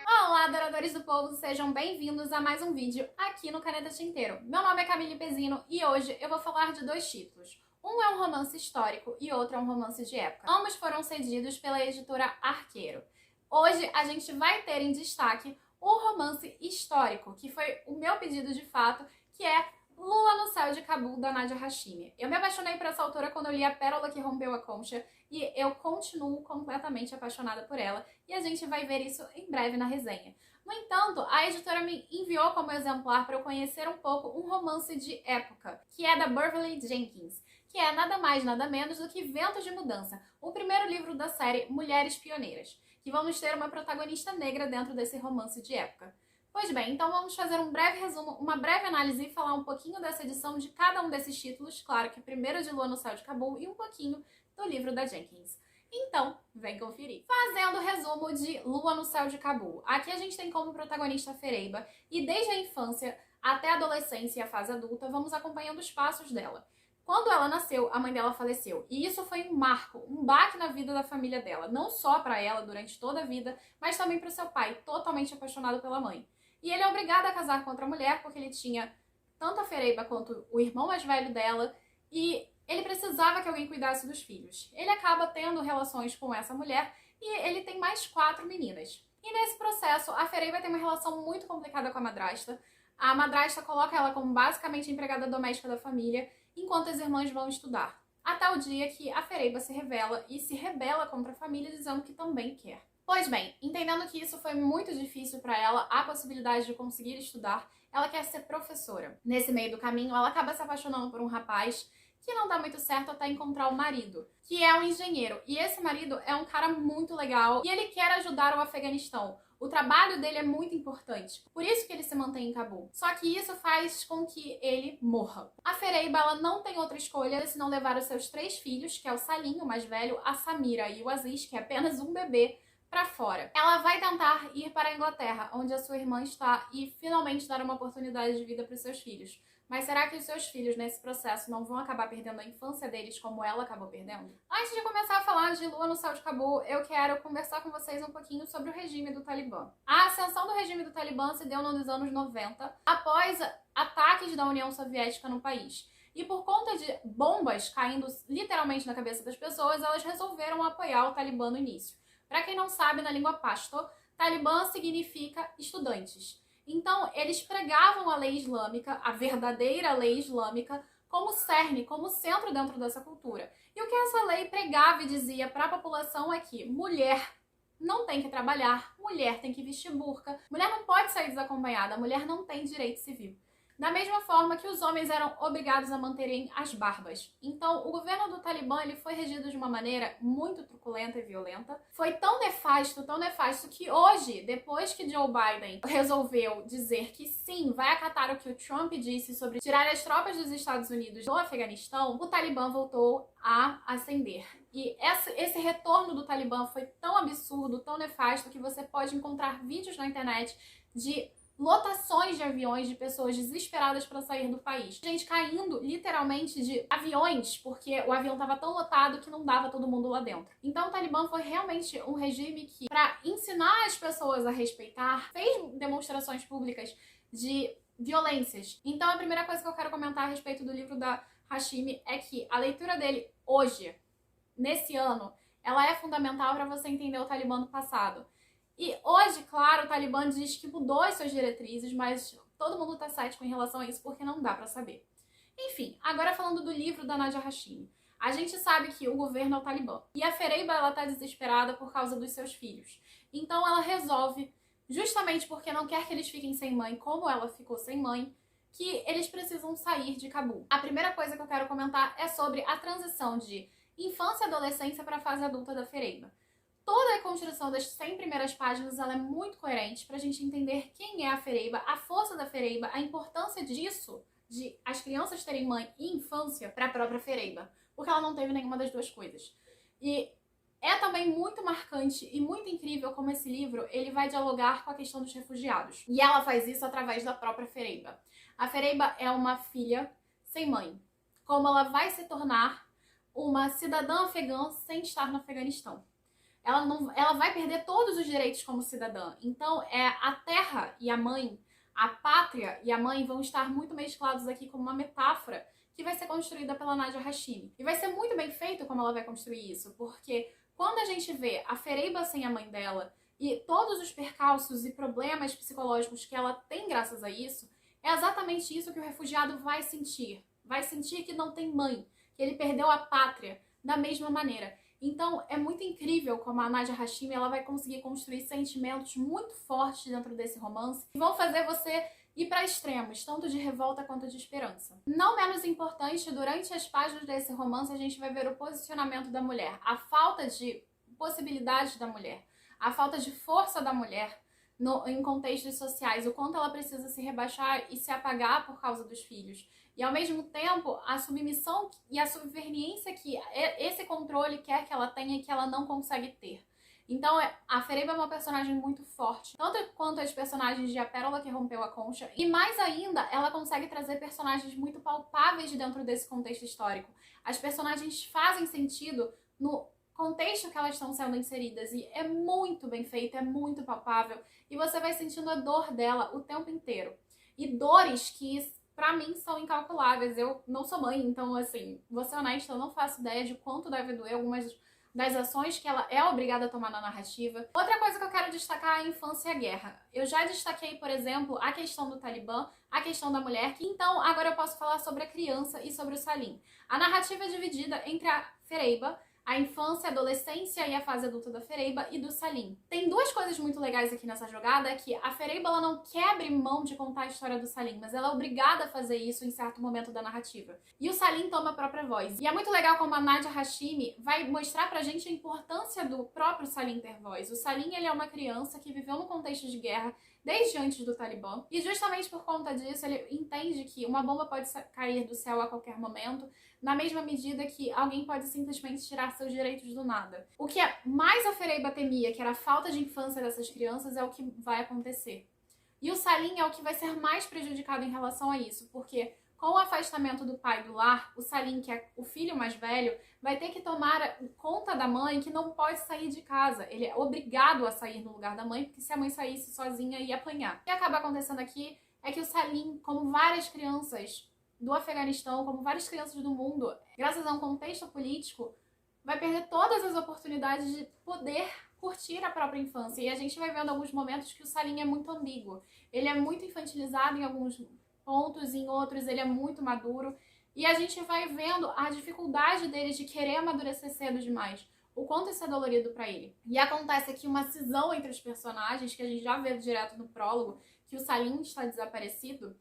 Olá, adoradores do povo, sejam bem-vindos a mais um vídeo aqui no Caneta Tinteiro. Meu nome é Camille Pezino e hoje eu vou falar de dois títulos. Um é um romance histórico e outro é um romance de época. Ambos foram cedidos pela editora Arqueiro. Hoje a gente vai ter em destaque o romance histórico, que foi o meu pedido de fato, que é Lua no Céu de Cabul, da Nadia Hashimi. Eu me apaixonei por essa autora quando eu li A Pérola que Rompeu a Concha e eu continuo completamente apaixonada por ela e a gente vai ver isso em breve na resenha. No entanto, a editora me enviou como exemplar para eu conhecer um pouco um romance de época, que é da Beverly Jenkins, que é nada mais nada menos do que Ventos de Mudança, o primeiro livro da série Mulheres Pioneiras, que vamos ter uma protagonista negra dentro desse romance de época. Pois bem, então vamos fazer um breve resumo, uma breve análise e falar um pouquinho dessa edição de cada um desses títulos, claro que primeiro de Lua no Céu de Cabul e um pouquinho do livro da Jenkins. Então, vem conferir. Fazendo o resumo de Lua no Céu de Cabul. Aqui a gente tem como protagonista a Fereyba e desde a infância até a adolescência e a fase adulta vamos acompanhando os passos dela. Quando ela nasceu, a mãe dela faleceu. E isso foi um marco, um baque na vida da família dela. Não só para ela durante toda a vida, mas também para o seu pai, totalmente apaixonado pela mãe. E ele é obrigado a casar com outra mulher porque ele tinha tanto a Fereyba quanto o irmão mais velho dela e ele precisava que alguém cuidasse dos filhos. Ele acaba tendo relações com essa mulher e ele tem mais 4 meninas. E nesse processo, a Fereyba tem uma relação muito complicada com a madrasta. A madrasta coloca ela como basicamente empregada doméstica da família, enquanto as irmãs vão estudar. Até o dia que a Fereyba se revela e se rebela contra a família, dizendo que também quer. Pois bem, entendendo que isso foi muito difícil para ela, a possibilidade de conseguir estudar, ela quer ser professora. Nesse meio do caminho, ela acaba se apaixonando por um rapaz que não dá muito certo até encontrar o marido, que é um engenheiro. E esse marido é um cara muito legal e ele quer ajudar o Afeganistão. O trabalho dele é muito importante, por isso que ele se mantém em Cabul. Só que isso faz com que ele morra. A Fereyba, ela não tem outra escolha senão levar os seus 3 filhos, que é o Salim, o mais velho, a Samira e o Aziz, que é apenas um bebê, para fora. Ela vai tentar ir para a Inglaterra, onde a sua irmã está, e finalmente dar uma oportunidade de vida para os seus filhos. Mas será que os seus filhos, nesse processo, não vão acabar perdendo a infância deles como ela acabou perdendo? Antes de começar a falar de Lua no Céu de Cabul, eu quero conversar com vocês um pouquinho sobre o regime do Talibã. A ascensão do regime do Talibã se deu nos anos 90, após ataques da União Soviética no país. E por conta de bombas caindo literalmente na cabeça das pessoas, elas resolveram apoiar o Talibã no início. Para quem não sabe, na língua pashto, Talibã significa estudantes. Então, eles pregavam a lei islâmica, a verdadeira lei islâmica, como cerne, como centro dentro dessa cultura. E o que essa lei pregava e dizia para a população é que mulher não tem que trabalhar, mulher tem que vestir burca, mulher não pode sair desacompanhada, mulher não tem direito civil. Da mesma forma que os homens eram obrigados a manterem as barbas. Então, o governo do Talibã ele foi regido de uma maneira muito truculenta e violenta. Foi tão nefasto que hoje, depois que Joe Biden resolveu dizer que sim, vai acatar o que o Trump disse sobre tirar as tropas dos Estados Unidos do Afeganistão, o Talibã voltou a ascender. E esse retorno do Talibã foi tão absurdo, tão nefasto, que você pode encontrar vídeos na internet de lotações de aviões de pessoas desesperadas para sair do país. Gente caindo literalmente de aviões, porque o avião estava tão lotado que não dava todo mundo lá dentro. Então o Talibã foi realmente um regime que, para ensinar as pessoas a respeitar, fez demonstrações públicas de violências. Então a primeira coisa que eu quero comentar a respeito do livro da Hashimi é que a leitura dele hoje, nesse ano, ela é fundamental para você entender o Talibã do passado. E hoje, claro, o Talibã diz que mudou as suas diretrizes, mas todo mundo tá cético em relação a isso porque não dá pra saber. Enfim, agora falando do livro da Nadia Hashimi. A gente sabe que o governo é o Talibã. E a Fereyba, ela tá desesperada por causa dos seus filhos. Então ela resolve, justamente porque não quer que eles fiquem sem mãe, como ela ficou sem mãe, que eles precisam sair de Cabul. A primeira coisa que eu quero comentar é sobre a transição de infância e adolescência para a fase adulta da Fereyba. Toda a construção das 100 primeiras páginas ela é muito coerente pra gente entender quem é a Fereyba, a força da Fereyba, a importância disso, de as crianças terem mãe e infância, para a própria Fereyba, porque ela não teve nenhuma das duas coisas. E é também muito marcante e muito incrível como esse livro ele vai dialogar com a questão dos refugiados. E ela faz isso através da própria Fereyba. A Fereiba é uma filha sem mãe. Como ela vai se tornar uma cidadã afegã sem estar no Afeganistão. Ela vai perder todos os direitos como cidadã. Então, a terra e a mãe, a pátria e a mãe vão estar muito mesclados aqui como uma metáfora que vai ser construída pela Nadia Hashimi. E vai ser muito bem feito como ela vai construir isso, porque quando a gente vê a Fereiba sem a mãe dela e todos os percalços e problemas psicológicos que ela tem graças a isso, é exatamente isso que o refugiado vai sentir. Vai sentir que não tem mãe, que ele perdeu a pátria da mesma maneira. Então, é muito incrível como a Nadia Hashimi ela vai conseguir construir sentimentos muito fortes dentro desse romance que vão fazer você ir para extremos, tanto de revolta quanto de esperança. Não menos importante, durante as páginas desse romance, a gente vai ver o posicionamento da mulher, a falta de possibilidades da mulher, a falta de força da mulher em contextos sociais, o quanto ela precisa se rebaixar e se apagar por causa dos filhos. E, ao mesmo tempo, a submissão e a subserviência que esse controle quer que ela tenha e que ela não consegue ter. Então, a Fereiba é uma personagem muito forte, tanto quanto as personagens de A Pérola que Rompeu a Concha, e mais ainda, ela consegue trazer personagens muito palpáveis dentro desse contexto histórico. As personagens fazem sentido no contexto que elas estão sendo inseridas e é muito bem feito, é muito palpável e você vai sentindo a dor dela o tempo inteiro. E dores que, pra mim, são incalculáveis. Eu não sou mãe, então, assim, vou ser honesta, eu não faço ideia de quanto deve doer algumas das ações que ela é obrigada a tomar na narrativa. Outra coisa que eu quero destacar é a infância e a guerra. Eu já destaquei, por exemplo, a questão do Talibã, a questão da mulher, então agora eu posso falar sobre a criança e sobre o Salim. A narrativa é dividida entre a Fereiba, a infância, a adolescência e a fase adulta da Fereiba e do Salim. Tem duas coisas muito legais aqui nessa jogada, que a Fereiba ela não quer abrir mão de contar a história do Salim, mas ela é obrigada a fazer isso em certo momento da narrativa. E o Salim toma a própria voz. E é muito legal como a Nadia Hashimi vai mostrar pra gente a importância do próprio Salim ter voz. O Salim ele é uma criança que viveu num contexto de guerra desde antes do Talibã, e justamente por conta disso ele entende que uma bomba pode cair do céu a qualquer momento, na mesma medida que alguém pode simplesmente tirar seus direitos do nada. O que mais a Fereiba temia, que era a falta de infância dessas crianças, é o que vai acontecer. E o Salim é o que vai ser mais prejudicado em relação a isso, porque com o afastamento do pai do lar, o Salim, que é o filho mais velho, vai ter que tomar conta da mãe, que não pode sair de casa. Ele é obrigado a sair no lugar da mãe, porque se a mãe saísse sozinha, ia apanhar. O que acaba acontecendo aqui é que o Salim, como várias crianças do Afeganistão, como várias crianças do mundo, graças a um contexto político, vai perder todas as oportunidades de poder curtir a própria infância. E a gente vai vendo alguns momentos que o Salim é muito ambíguo. Ele é muito infantilizado em alguns pontos, em outros ele é muito maduro. E a gente vai vendo a dificuldade dele de querer amadurecer cedo demais. O quanto isso é dolorido pra ele. E acontece aqui uma cisão entre os personagens, que a gente já vê direto no prólogo, que o Salim está desaparecido.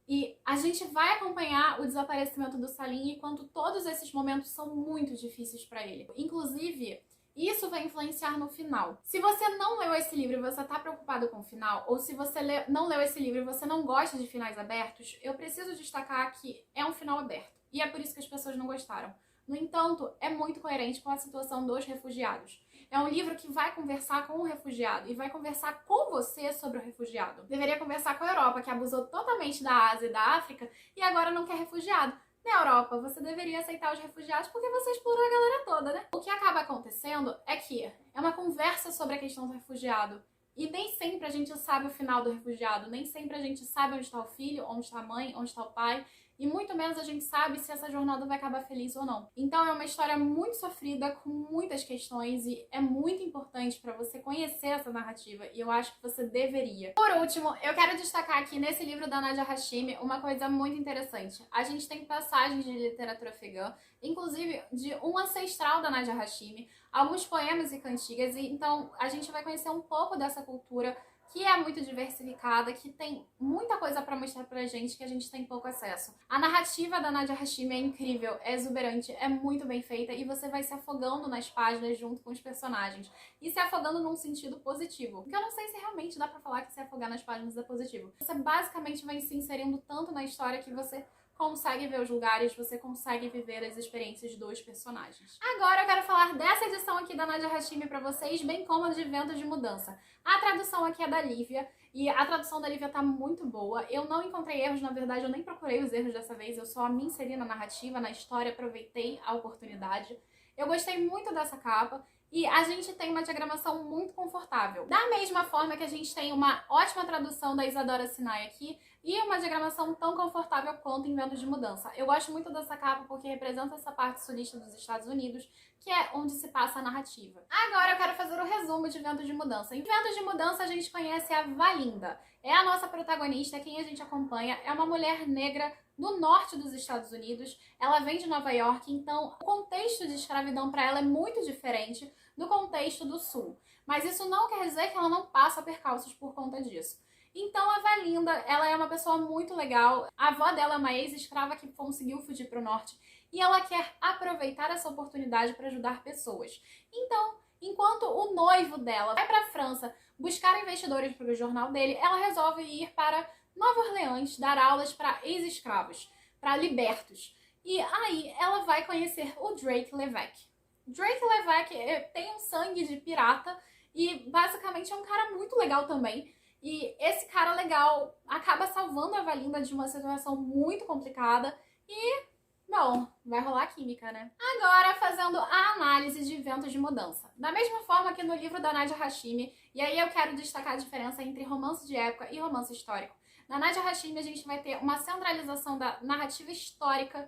E a gente vai acompanhar o desaparecimento do Salim enquanto todos esses momentos são muito difíceis para ele. Inclusive, isso vai influenciar no final. Se você não leu esse livro e você tá preocupado com o final, ou se você não leu esse livro e você não gosta de finais abertos, eu preciso destacar que é um final aberto. E é por isso que as pessoas não gostaram. No entanto, é muito coerente com a situação dos refugiados. É um livro que vai conversar com o refugiado e vai conversar com você sobre o refugiado. Deveria conversar com a Europa, que abusou totalmente da Ásia e da África e agora não quer refugiado. Na Europa, você deveria aceitar os refugiados porque você explorou a galera toda, né? O que acaba acontecendo é que é uma conversa sobre a questão do refugiado. E nem sempre a gente sabe o final do refugiado, nem sempre a gente sabe onde está o filho, onde está a mãe, onde está o pai. E muito menos a gente sabe se essa jornada vai acabar feliz ou não. Então é uma história muito sofrida, com muitas questões, e é muito importante para você conhecer essa narrativa, e eu acho que você deveria. Por último, eu quero destacar aqui nesse livro da Nadia Hashimi uma coisa muito interessante. A gente tem passagens de literatura afegã, inclusive de um ancestral da Nadia Hashimi, alguns poemas e cantigas, e então a gente vai conhecer um pouco dessa cultura que é muito diversificada, que tem muita coisa pra mostrar pra gente que a gente tem pouco acesso. A narrativa da Nadia Hashimi é incrível, é exuberante, é muito bem feita e você vai se afogando nas páginas junto com os personagens. E se afogando num sentido positivo. Porque eu não sei se realmente dá pra falar que se afogar nas páginas é positivo. Você basicamente vai se inserindo tanto na história que você consegue ver os lugares, você consegue viver as experiências dos personagens. Agora eu quero falar dessa edição aqui da Nadia Hashimi pra vocês, bem como a de Ventos de Mudança. A tradução aqui é da Lívia, e a tradução da Lívia tá muito boa. Eu não encontrei erros, na verdade eu nem procurei os erros dessa vez, eu só me inseri na narrativa, na história, aproveitei a oportunidade. Eu gostei muito dessa capa. E a gente tem uma diagramação muito confortável. Da mesma forma que a gente tem uma ótima tradução da Isadora Sinai aqui e uma diagramação tão confortável quanto em Ventos de Mudança. Eu gosto muito dessa capa porque representa essa parte sulista dos Estados Unidos, que é onde se passa a narrativa. Agora eu quero fazer o resumo de Ventos de Mudança. Em Ventos de Mudança a gente conhece a Valinda. É a nossa protagonista, quem a gente acompanha. É uma mulher negra do norte dos Estados Unidos. Ela vem de Nova York, então o contexto de escravidão para ela é muito diferente do contexto do sul. Mas isso não quer dizer que ela não passa percalços por conta disso. Então a Valinda, ela é uma pessoa muito legal. A avó dela é uma ex-escrava que conseguiu fugir para o norte e ela quer aproveitar essa oportunidade para ajudar pessoas. Então, enquanto o noivo dela vai para a França buscar investidores para o jornal dele, ela resolve ir para Nova Orleans dar aulas para ex-escravos, para libertos. E aí ela vai conhecer o Drake Levesque. Drake Levesque tem um sangue de pirata e basicamente é um cara muito legal também. E esse cara legal acaba salvando a Valinda de uma situação muito complicada e, bom, vai rolar química, né? Agora, fazendo a análise de Ventos de Mudança. Da mesma forma que no livro da Nadia Hashimi, e aí eu quero destacar a diferença entre romance de época e romance histórico. Na Nadia Hashimi a gente vai ter uma centralização da narrativa histórica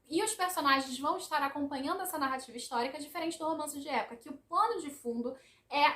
e os personagens vão estar acompanhando essa narrativa histórica, diferente do romance de época, que o plano de fundo é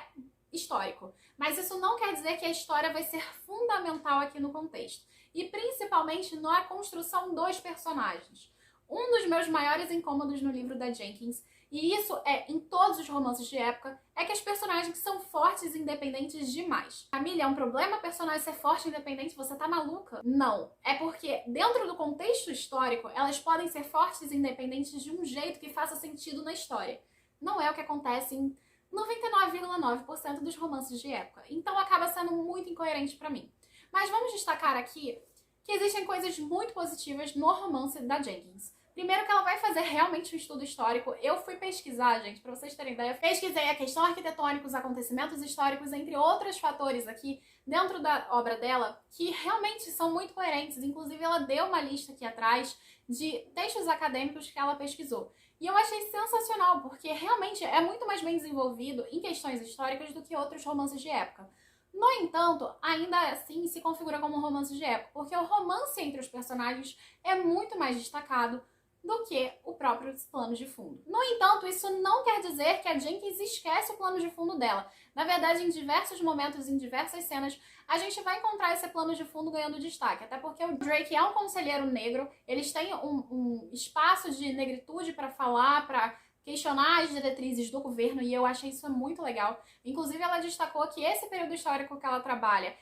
histórico. Mas isso não quer dizer que a história vai ser fundamental aqui no contexto. E principalmente na construção dos personagens. Um dos meus maiores incômodos no livro da Jenkins, e isso é em todos os romances de época, é que as personagens são fortes e independentes demais. Família, é um problema personagem ser forte e independente? Você tá maluca? Não. É porque dentro do contexto histórico, elas podem ser fortes e independentes de um jeito que faça sentido na história. Não é o que acontece em 99,9% dos romances de época. Então acaba sendo muito incoerente pra mim. Mas vamos destacar aqui que existem coisas muito positivas no romance da Jenkins. Primeiro que ela vai fazer realmente um estudo histórico. Eu fui pesquisar, gente, pra vocês terem ideia. Pesquisei a questão arquitetônica, os acontecimentos históricos, entre outros fatores aqui dentro da obra dela, que realmente são muito coerentes. Inclusive, ela deu uma lista aqui atrás de textos acadêmicos que ela pesquisou. E eu achei sensacional, porque realmente é muito mais bem desenvolvido em questões históricas do que outros romances de época. No entanto, ainda assim se configura como um romance de época, porque o romance entre os personagens é muito mais destacado do que o próprio plano de fundo. No entanto, isso não quer dizer que a Jenkins esquece o plano de fundo dela. Na verdade, em diversos momentos, em diversas cenas, a gente vai encontrar esse plano de fundo ganhando destaque. Até porque o Drake é um conselheiro negro, eles têm um espaço de negritude para falar, para questionar as diretrizes do governo, e eu achei isso muito legal. Inclusive, ela destacou que esse período histórico que ela trabalha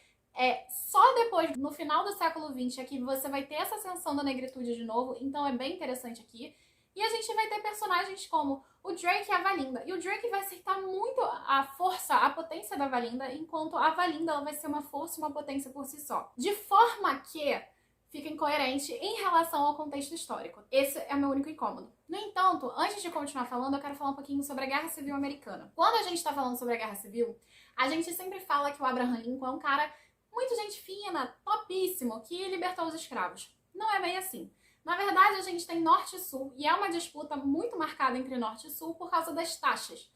só depois, no final do século XX, é que você vai ter essa ascensão da negritude de novo, então é bem interessante aqui. E a gente vai ter personagens como o Drake e a Valinda. E o Drake vai acertar muito a força, a potência da Valinda, enquanto a Valinda ela vai ser uma força e uma potência por si só. De forma que fica incoerente em relação ao contexto histórico. Esse é o meu único incômodo. No entanto, antes de continuar falando, eu quero falar um pouquinho sobre a Guerra Civil Americana. Quando a gente tá falando sobre a Guerra Civil, a gente sempre fala que o Abraham Lincoln é um cara muito gente fina, topíssimo, que libertou os escravos. Não é bem assim. Na verdade, a gente tem Norte e Sul, e é uma disputa muito marcada entre Norte e Sul por causa das taxas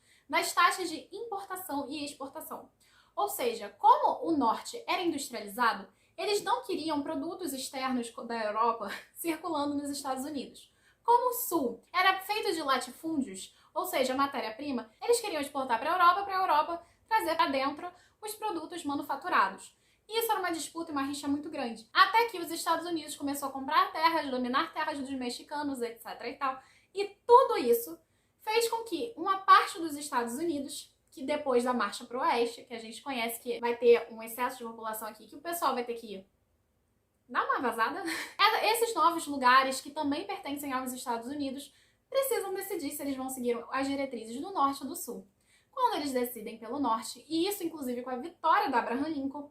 de importação e exportação. Ou seja, como o Norte era industrializado, eles não queriam produtos externos da Europa circulando nos Estados Unidos. Como o Sul era feito de latifúndios, ou seja, matéria-prima, eles queriam exportar para a Europa trazer para dentro os produtos manufaturados. E isso era uma disputa e uma rixa muito grande. Até que os Estados Unidos começou a comprar terras, dominar terras dos mexicanos, etc. e tal. E tudo isso fez com que uma parte dos Estados Unidos, que depois da marcha para o oeste, que a gente conhece que vai ter um excesso de população aqui, que o pessoal vai ter que dar uma vazada, esses novos lugares que também pertencem aos Estados Unidos precisam decidir se eles vão seguir as diretrizes do norte ou do sul. Quando eles decidem pelo norte, e isso inclusive com a vitória da Abraham Lincoln,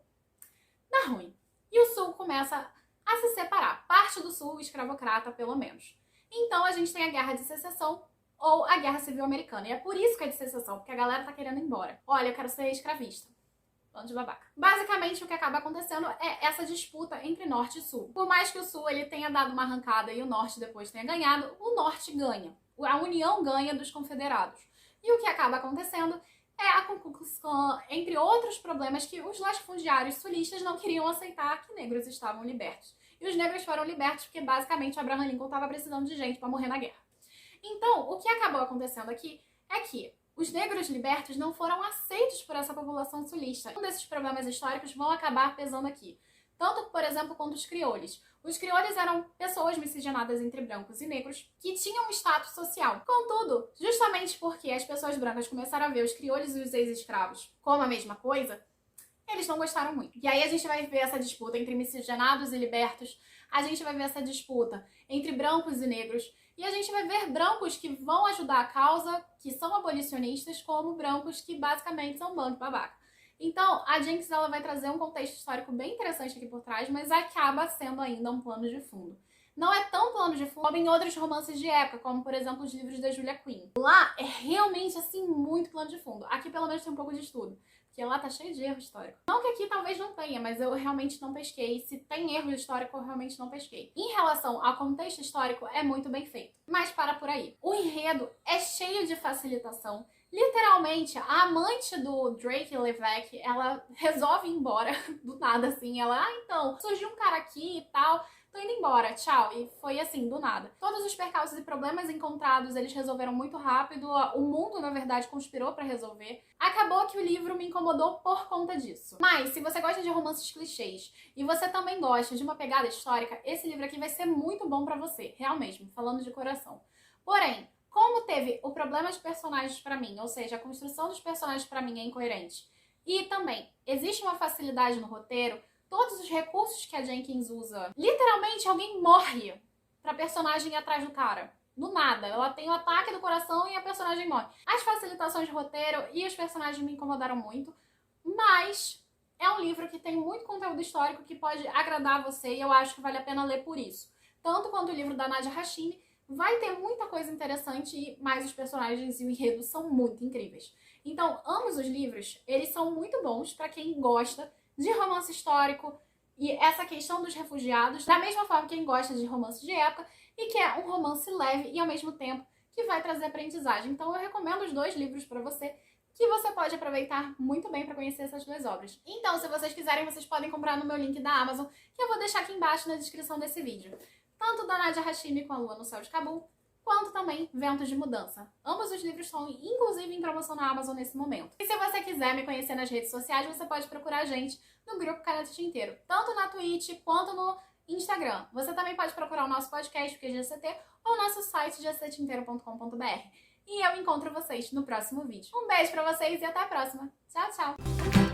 dá ruim. E o Sul começa a a se separar. Parte do Sul escravocrata, pelo menos. Então a gente tem a Guerra de Secessão ou a Guerra Civil Americana. E é por isso que é de secessão, porque a galera tá querendo ir embora. Olha, eu quero ser escravista. Bando de babaca. Basicamente, o que acaba acontecendo é essa disputa entre Norte e Sul. Por mais que o Sul ele tenha dado uma arrancada e o Norte depois tenha ganhado, o Norte ganha. A União ganha dos Confederados. E o que acaba acontecendo é a Ku Klux Klan, entre outros problemas que os latifundiários sulistas não queriam aceitar que negros estavam libertos. E os negros foram libertos porque, basicamente, Abraham Lincoln estava precisando de gente para morrer na guerra. Então, o que acabou acontecendo aqui é que os negros libertos não foram aceitos por essa população sulista. Um desses problemas históricos vão acabar pesando aqui. Tanto, por exemplo, quanto os crioulos. Os crioulos eram pessoas miscigenadas entre brancos e negros que tinham um status social. Contudo, justamente porque as pessoas brancas começaram a ver os crioulos e os ex-escravos como a mesma coisa, eles não gostaram muito. E aí a gente vai ver essa disputa entre miscigenados e libertos, a gente vai ver essa disputa entre brancos e negros, e a gente vai ver brancos que vão ajudar a causa, que são abolicionistas, como brancos que basicamente são bando de babaca. Então, a Jenkins ela vai trazer um contexto histórico bem interessante aqui por trás, mas acaba sendo ainda um plano de fundo. Não é tão plano de fundo como em outros romances de época, como, por exemplo, os livros da Julia Quinn. Lá é realmente, assim, muito plano de fundo. Aqui, pelo menos, tem um pouco de estudo, porque lá tá cheio de erro histórico. Não que aqui talvez não tenha, mas eu realmente não pesquei. Se tem erro histórico, eu realmente não pesquei. Em relação ao contexto histórico, é muito bem feito. Mas para por aí. O enredo é cheio de facilitação. Literalmente, a amante do Drake Levesque, ela resolve ir embora do nada, assim. Ela, então, surgiu um cara aqui e tal, tô indo embora, tchau. E foi assim, do nada. Todos os percalços e problemas encontrados, eles resolveram muito rápido. O mundo, na verdade, conspirou pra resolver. Acabou que o livro me incomodou por conta disso. Mas, se você gosta de romances clichês e você também gosta de uma pegada histórica, esse livro aqui vai ser muito bom pra você. Real mesmo, falando de coração. Porém, como teve o problema de personagens pra mim, ou seja, a construção dos personagens pra mim é incoerente, e também existe uma facilidade no roteiro, todos os recursos que a Jenkins usa, literalmente alguém morre pra personagem ir atrás do cara. Do nada. Ela tem o ataque do coração e a personagem morre. As facilitações de roteiro e os personagens me incomodaram muito, mas é um livro que tem muito conteúdo histórico que pode agradar você e eu acho que vale a pena ler por isso. Tanto quanto o livro da Nadia Hashimi, vai ter muita coisa interessante, mas os personagens e o enredo são muito incríveis. Então, ambos os livros, eles são muito bons para quem gosta de romance histórico e essa questão dos refugiados, da mesma forma que quem gosta de romance de época e que é um romance leve e ao mesmo tempo que vai trazer aprendizagem. Então, eu recomendo os dois livros para você, que você pode aproveitar muito bem para conhecer essas duas obras. Então, se vocês quiserem, vocês podem comprar no meu link da Amazon, que eu vou deixar aqui embaixo na descrição desse vídeo. Tanto da Nadia Hashimi com A Lua no Céu de Cabul, quanto também Ventos de Mudança. Ambos os livros estão, inclusive, em promoção na Amazon nesse momento. E se você quiser me conhecer nas redes sociais, você pode procurar a gente no grupo Caneta Tinteiro, tanto na Twitch quanto no Instagram. Você também pode procurar o nosso podcast, porque é GCT, ou o nosso site, gctinteiro.com.br. E eu encontro vocês no próximo vídeo. Um beijo pra vocês e até a próxima. Tchau, tchau!